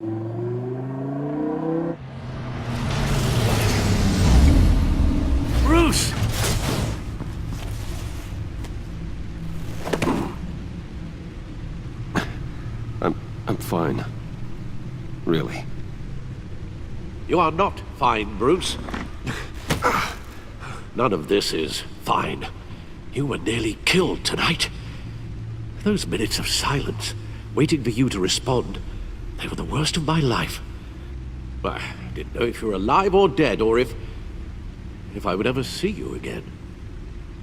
Bruce! I'm fine. Really. You are not fine, Bruce. None of this is fine. You were nearly killed tonight. Those minutes of silence, waiting for you to respond, they were the worst of my life. I didn't know if you were alive or dead, or if I would ever see you again.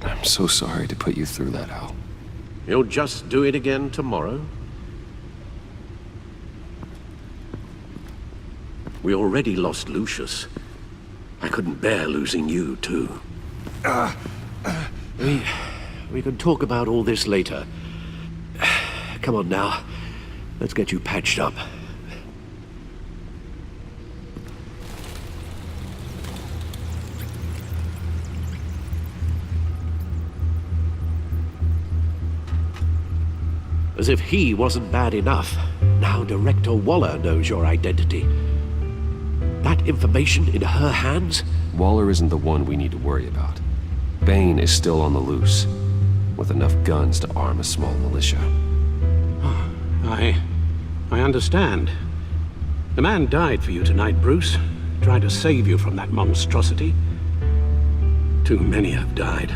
I'm so sorry to put you through that, Al. You'll just do it again tomorrow? We already lost Lucius. I couldn't bear losing you, too. We can talk about all this later. Come on now. Let's get you patched up. As if he wasn't bad enough, now Director Waller knows your identity. That information in her hands? Waller isn't the one we need to worry about. Bane is still on the loose, with enough guns to arm a small militia. I understand. The man died for you tonight, Bruce. Tried to save you from that monstrosity. Too many have died.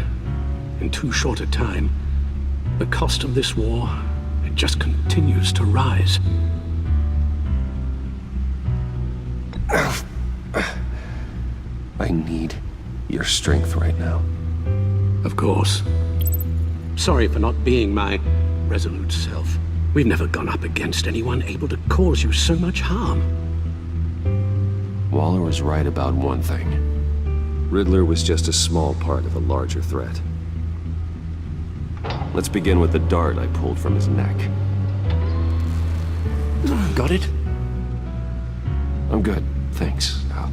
In too short a time. The cost of this war, it just continues to rise. I need your strength right now. Of course. Sorry for not being my resolute self. We've never gone up against anyone able to cause you so much harm. Waller was right about one thing. Riddler was just a small part of a larger threat. Let's begin with the dart I pulled from his neck. Got it? I'm good, thanks, Al.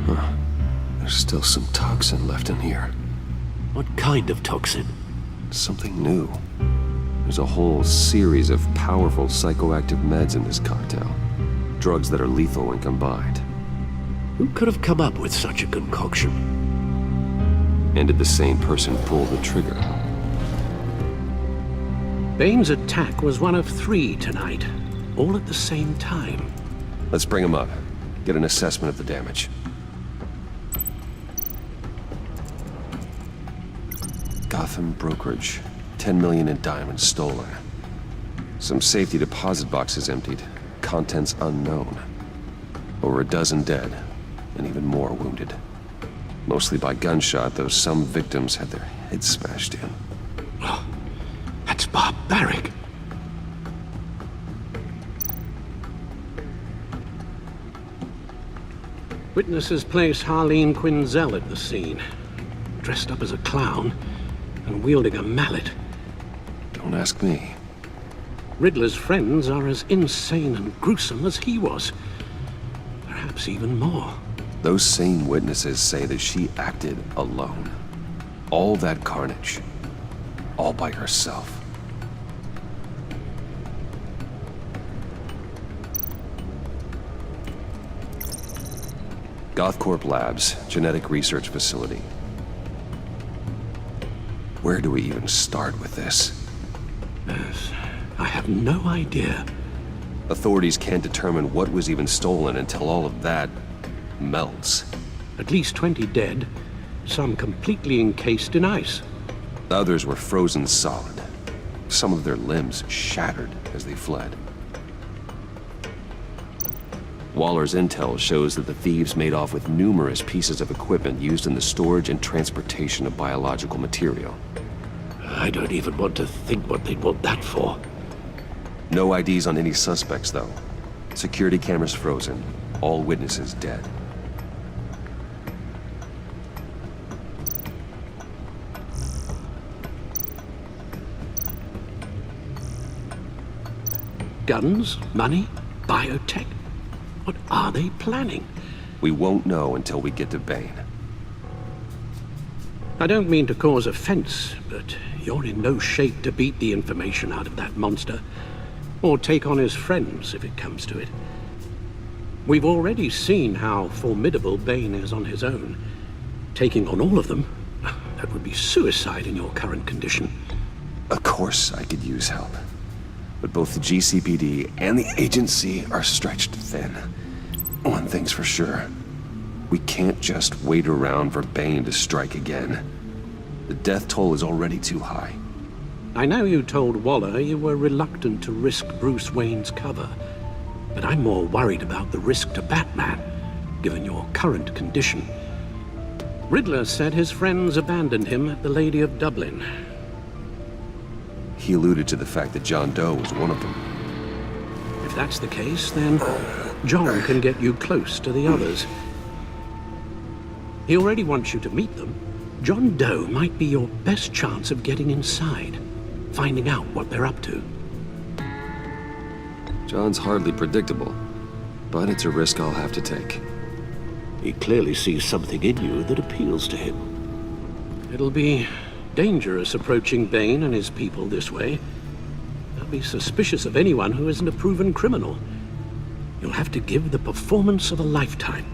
Huh. There's still some toxin left in here. What kind of toxin? Something new. There's a whole series of powerful psychoactive meds in this cocktail. Drugs that are lethal when combined. Who could have come up with such a concoction? And did the same person pull the trigger? Bane's attack was one of 3 tonight, all at the same time. Let's bring him up. Get an assessment of the damage. Gotham brokerage. 10 million in diamonds stolen. Some safety deposit boxes emptied. Contents unknown. Over a dozen dead, and even more wounded. Mostly by gunshot, though some victims had their heads smashed in. Oh, that's barbaric. Witnesses place Harleen Quinzel at the scene, dressed up as a clown and wielding a mallet. Don't ask me. Riddler's friends are as insane and gruesome as he was. Perhaps even more. Those same witnesses say that she acted alone. All that carnage. All by herself. Gothcorp Labs, genetic research facility. Where do we even start with this? Yes, I have no idea. Authorities can't determine what was even stolen until all of that melts. At least 20 dead, some completely encased in ice. Others were frozen solid. Some of their limbs shattered as they fled. Waller's intel shows that the thieves made off with numerous pieces of equipment used in the storage and transportation of biological material. I don't even want to think what they'd want that for. No IDs on any suspects, though. Security cameras frozen. All witnesses dead. Guns, money, biotech. What are they planning? We won't know until we get to Bane. I don't mean to cause offense, but you're in no shape to beat the information out of that monster, or take on his friends if it comes to it. We've already seen how formidable Bane is on his own. Taking on all of them, that would be suicide in your current condition. Of course I could use help. But both the GCPD and the agency are stretched thin. One thing's for sure. We can't just wait around for Bane to strike again. The death toll is already too high. I know you told Waller you were reluctant to risk Bruce Wayne's cover, but I'm more worried about the risk to Batman, given your current condition. Riddler said his friends abandoned him at the Lady of Dublin. He alluded to the fact that John Doe was one of them. If that's the case, then John can get you close to the others. He already wants you to meet them. John Doe might be your best chance of getting inside, finding out what they're up to. John's hardly predictable, but it's a risk I'll have to take. He clearly sees something in you that appeals to him. It'll be dangerous approaching Bane and his people this way. They'll be suspicious of anyone who isn't a proven criminal. You'll have to give the performance of a lifetime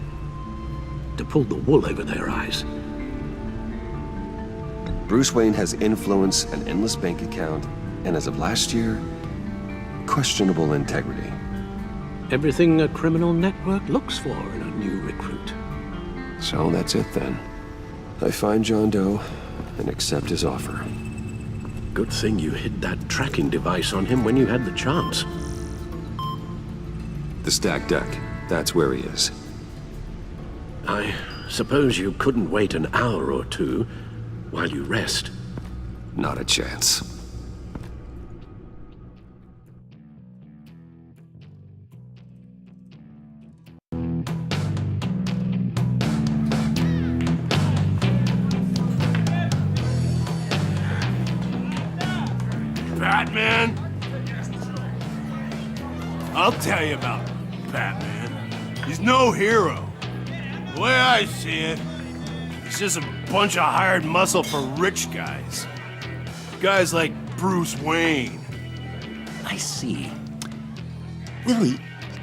to pull the wool over their eyes. Bruce Wayne has influence, an endless bank account, and as of last year, questionable integrity. Everything a criminal network looks for in a new recruit. So that's it then. I find John Doe and accept his offer. Good thing you hid that tracking device on him when you had the chance. The stacked deck, that's where he is. I suppose you couldn't wait an hour or two while you rest. Not a chance. Batman? I'll tell you about Batman. He's no hero. The way I see it, he's just a bunch of hired muscle for rich guys. Guys like Bruce Wayne. I see. Willie,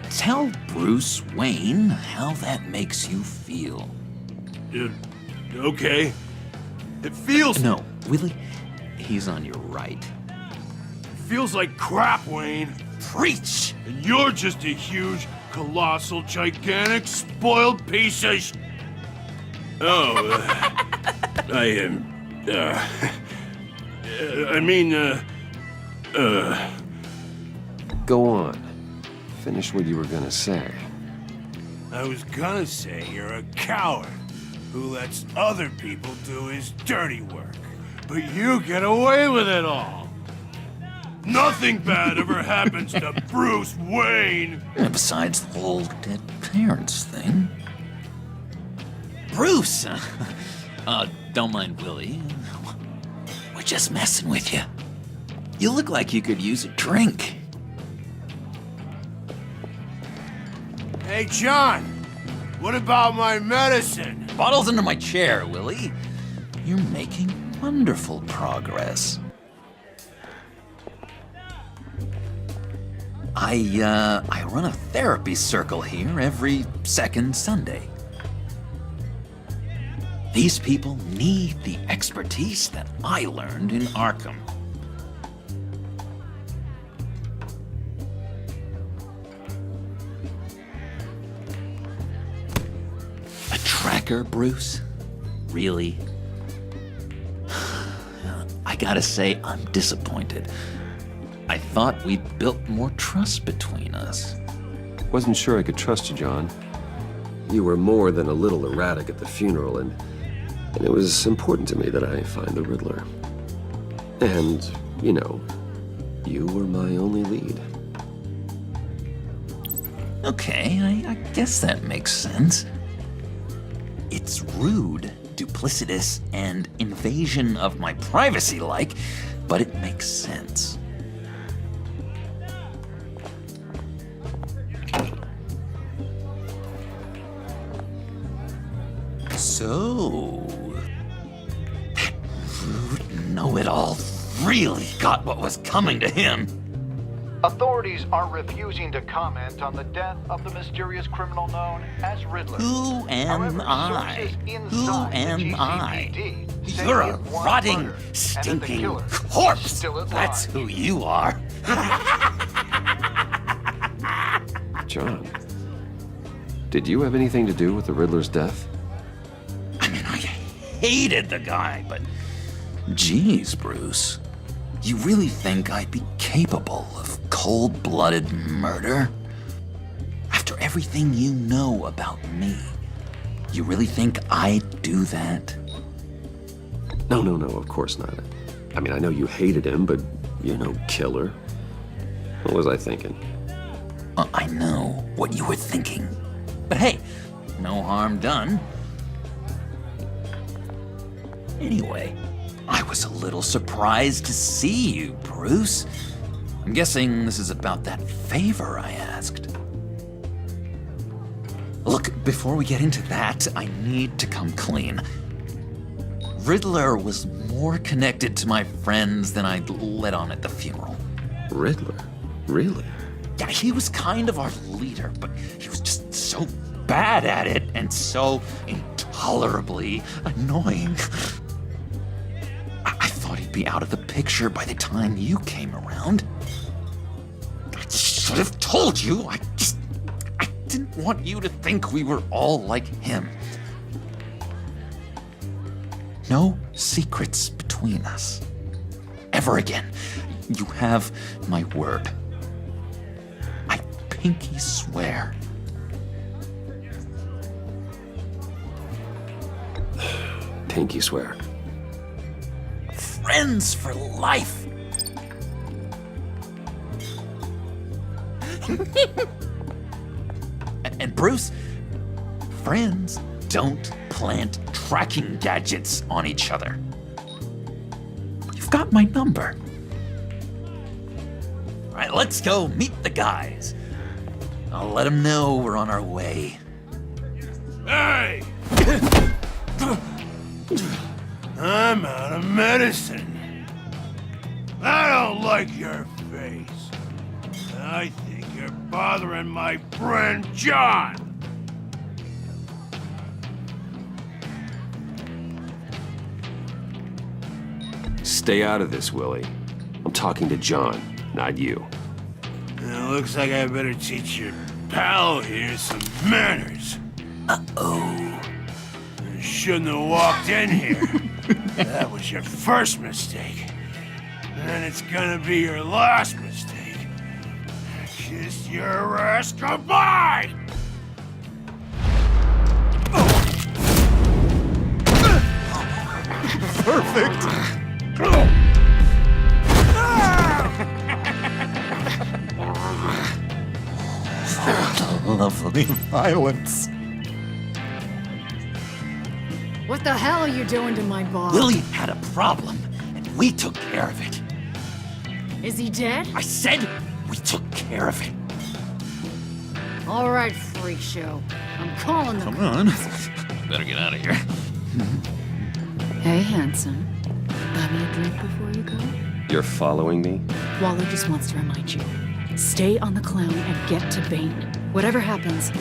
tell Bruce Wayne how that makes you feel. Okay. It feels... No, Willie, he's on your right. feels like crap, Wayne. Preach! And you're just a huge, colossal, gigantic, spoiled piece of I am, Go on. Finish what you were gonna say. I was gonna say you're a coward who lets other people do his dirty work. But you get away with it all. Nothing bad ever happens to Bruce Wayne. And besides the whole dead parents thing. Bruce! Don't mind Willie. We're just messing with you. You look like you could use a drink. Hey, John, what about my medicine? Bottle's under my chair, Willie. You're making wonderful progress. I run a therapy circle here every second Sunday. These people need the expertise that I learned in Arkham. A tracker, Bruce? Really? I gotta say, I'm disappointed. I thought we'd built more trust between us. Wasn't sure I could trust you, John. You were more than a little erratic at the funeral, and it was important to me that I find the Riddler. And, you know, you were my only lead. Okay, I guess that makes sense. It's rude, duplicitous, and invasion of my privacy-like, but it makes sense. So, that rude know-it-all really got what was coming to him. Authorities are refusing to comment on the death of the mysterious criminal known as Riddler. Who am However, I? sources Who inside the am I? GCPD say You're a it was rotting, murder, and that the stinking killer is corpse. still at That's large. who you are. John, did you have anything to do with the Riddler's death? I mean, I hated the guy, but geez, Bruce. You really think I'd be capable of cold-blooded murder? After everything you know about me, you really think I'd do that? No, of course not. I mean, I know you hated him, but you're no killer. What was I thinking? I know what you were thinking. But hey, no harm done. Anyway, I was a little surprised to see you, Bruce. I'm guessing this is about that favor I asked. Look, before we get into that, I need to come clean. Riddler was more connected to my friends than I'd let on at the funeral. Riddler? Really? Yeah, he was kind of our leader, but he was just so bad at it and so intolerably annoying. I thought he'd be out of the picture by the time you came around. I should have told you. I didn't want you to think we were all like him. No secrets between us. Ever again. You have my word. I pinky swear. Pinky swear. Friends for life. And Bruce, friends don't plant tracking gadgets on each other. You've got my number. All right, let's go meet the guys. I'll let them know we're on our way. Hey! I'm out of medicine. I don't like your face. I think you're bothering my friend John. Stay out of this, Willie. I'm talking to John, not you. It looks like I better teach your pal here some manners. Uh-oh. You shouldn't have walked in here. That was your first mistake. And it's gonna be your last mistake. Kiss your ass goodbye! Lovely violence. What the hell are you doing to my boss? Willie had a problem, and we took care of it. Is he dead? I said we took care of it. All right, freak show. I'm calling them. Come on. Better get out of here. Hey, handsome. Buy me a drink before you go? You're following me? Wally just wants to remind you. Stay on the clown and get to Bane. Whatever happens,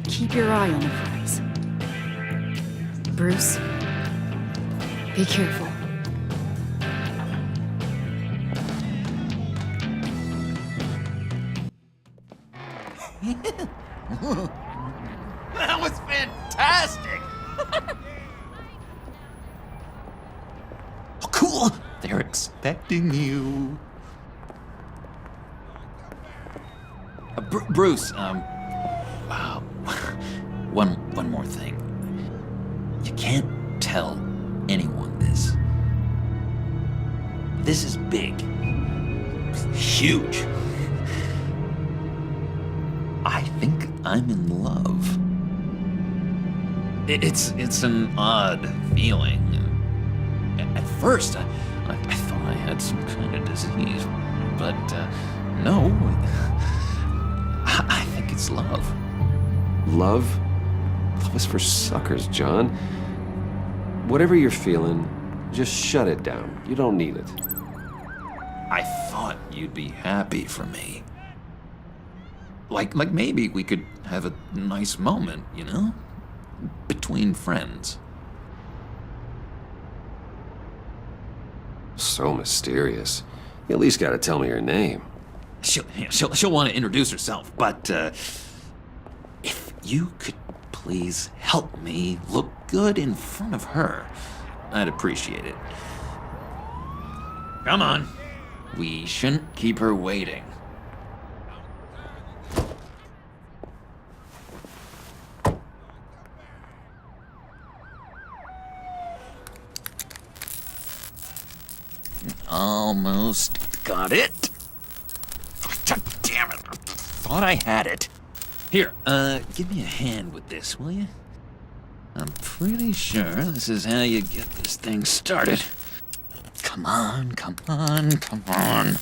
keep your eye on the prize. Bruce, be careful. That was fantastic! Oh, cool! They're expecting you. Bruce, one more thing. You can't tell anyone this. This is big. Huge. I think I'm in love. It's an odd feeling. At first, I thought I had some kind of disease, but no. I think it's love. Love? Love is for suckers, John. Whatever you're feeling, just shut it down. You don't need it. I thought you'd be happy for me. Like maybe we could have a nice moment, you know? Between friends. So mysterious. You at least gotta tell me your name. She'll want to introduce herself, but if you could please help me look good in front of her, I'd appreciate it. Come on. We shouldn't keep her waiting. Almost got it. God damn it. Thought I had it. Here, give me a hand with this, will you? I'm pretty sure this is how you get this thing started. Come on, come on, come on.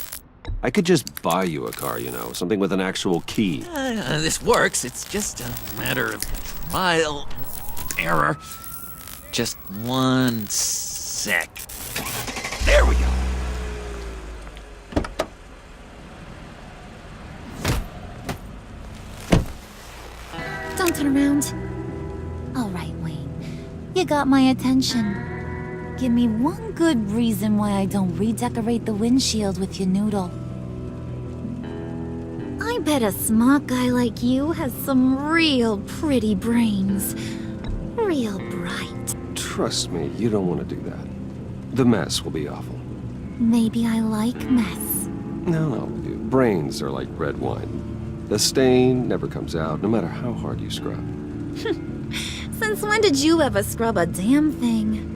I could just buy you a car, you know, something with an actual key. This works. It's just a matter of trial and error. Just one sec. There we go. Don't turn around. All right, Wayne. You got my attention. Give me one good reason why I don't redecorate the windshield with your noodle. I bet a smart guy like you has some real pretty brains. Real bright. Trust me, you don't want to do that. The mess will be awful. Maybe I like mess. No, brains are like red wine. The stain never comes out, no matter how hard you scrub. Since when did you ever scrub a damn thing?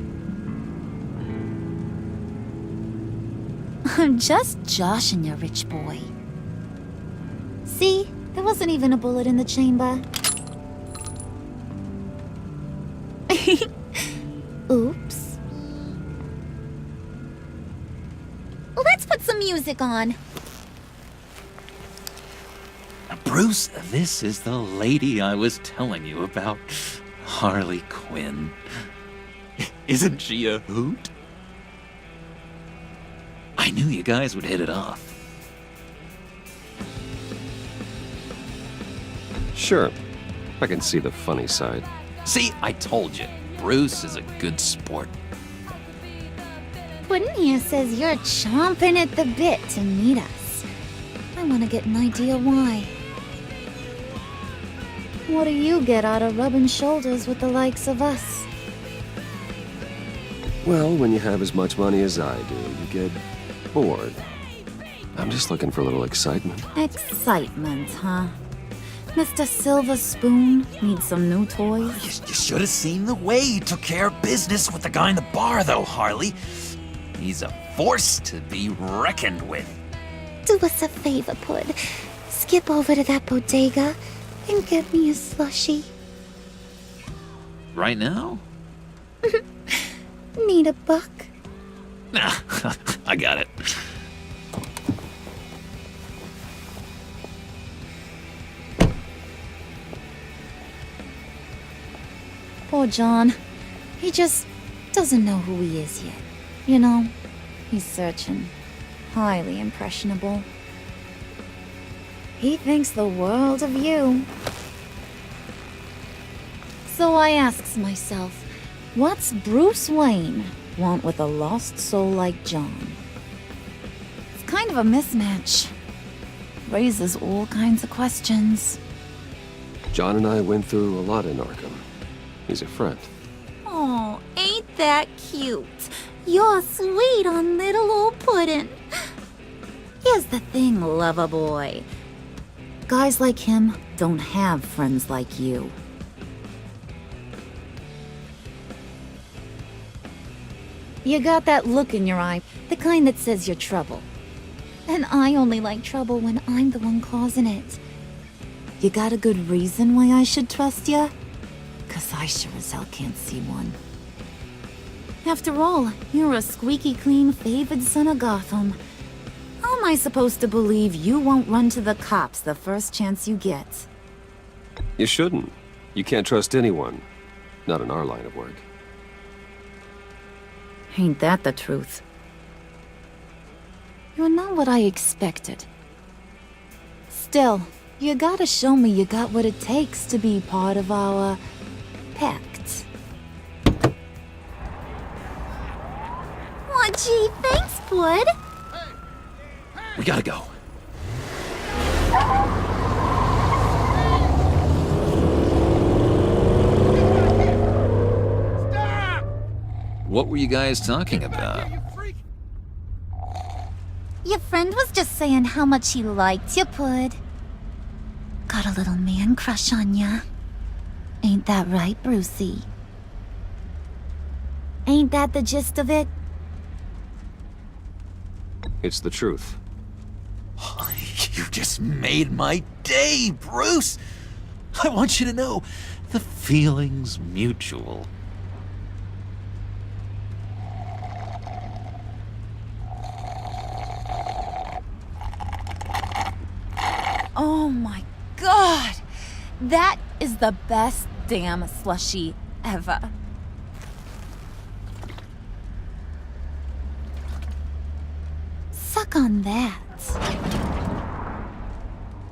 I'm just joshing you, rich boy. See? There wasn't even a bullet in the chamber. Oops. Let's put some music on. Bruce, this is the lady I was telling you about. Harley Quinn. Isn't she a hoot? I knew you guys would hit it off. Sure, I can see the funny side. See, I told you, Bruce is a good sport. Puddin' here says you're chomping at the bit to meet us. I want to get an idea why. What do you get out of rubbing shoulders with the likes of us? Well, when you have as much money as I do, you get bored. I'm just looking for a little excitement. Excitement, huh? Mr. Silver Spoon needs some new toys? You should have seen the way he took care of business with the guy in the bar, though, Harley. He's a force to be reckoned with. Do us a favor, Pud. Skip over to that bodega and get me a slushie. Right now? Need a buck? Nah, I got it. Poor John. He just doesn't know who he is yet. You know, he's searching. Highly impressionable. He thinks the world of you. So I asks myself, what's Bruce Wayne want with a lost soul like John? It's kind of a mismatch. Raises all kinds of questions. John and I went through a lot in Arkham. He's a friend. Oh, ain't that cute? You're sweet on little old Puddin'. Here's the thing, lover boy. Guys like him don't have friends like you. You got that look in your eye, the kind that says you're trouble. And I only like trouble when I'm the one causing it. You got a good reason why I should trust you? 'Cause I sure as hell can't see one. After all, you're a squeaky clean favored son of Gotham. How am I supposed to believe you won't run to the cops the first chance you get? You shouldn't. You can't trust anyone. Not in our line of work. Ain't that the truth? You're not what I expected. Still, you gotta show me you got what it takes to be part of our pact. Aw, gee, thanks, bud. We gotta go. What were you guys talking about? Your friend was just saying how much he liked you, Pud. Got a little man crush on ya. Ain't that right, Brucey? Ain't that the gist of it? It's the truth. You just made my day, Bruce! I want you to know, the feeling's mutual. Oh my god! That is the best damn slushie ever. Suck on that.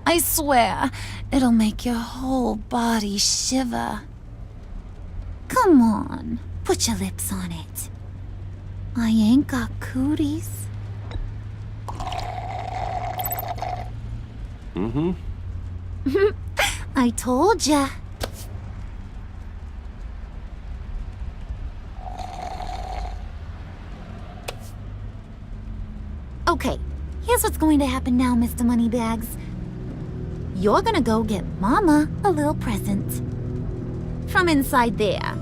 I swear, it'll make your whole body shiver. Come on, put your lips on it. I ain't got cooties. Mm-hmm. I told ya. Okay, here's what's going to happen now, Mr. Moneybags. You're gonna go get Mama a little present. From inside there.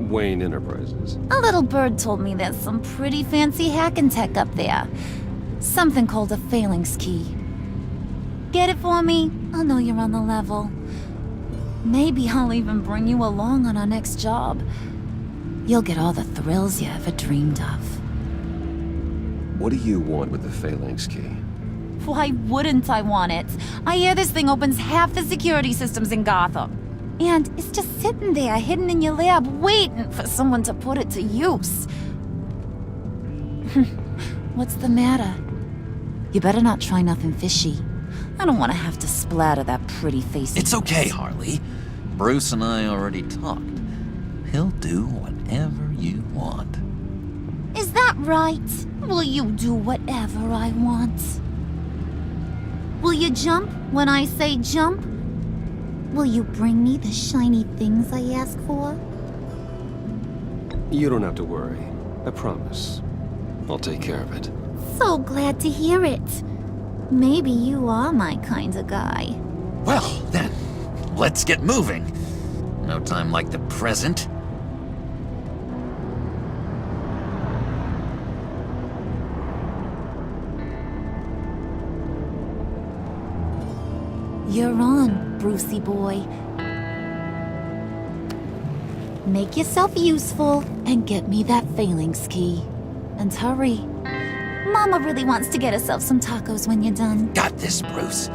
Wayne Enterprises. A little bird told me there's some pretty fancy hacking tech up there. Something called a phalanx key. Get it for me? I'll know you're on the level. Maybe I'll even bring you along on our next job. You'll get all the thrills you ever dreamed of. What do you want with the phalanx key? Why wouldn't I want it? I hear this thing opens half the security systems in Gotham. And it's just sitting there, hidden in your lab, waiting for someone to put it to use. What's the matter? You better not try nothing fishy. I don't want to have to splatter that pretty face. It's okay, Harley. Bruce and I already talked. He'll do whatever you want. Is that right? Will you do whatever I want? Will you jump when I say jump? Will you bring me the shiny things I ask for? You don't have to worry. I promise. I'll take care of it. So glad to hear it. Maybe you are my kind of guy. Well, then, let's get moving. No time like the present. You're on, Brucey boy. Make yourself useful and get me that phalanx key. And hurry. Mama really wants to get herself some tacos when you're done. Got this, Bruce.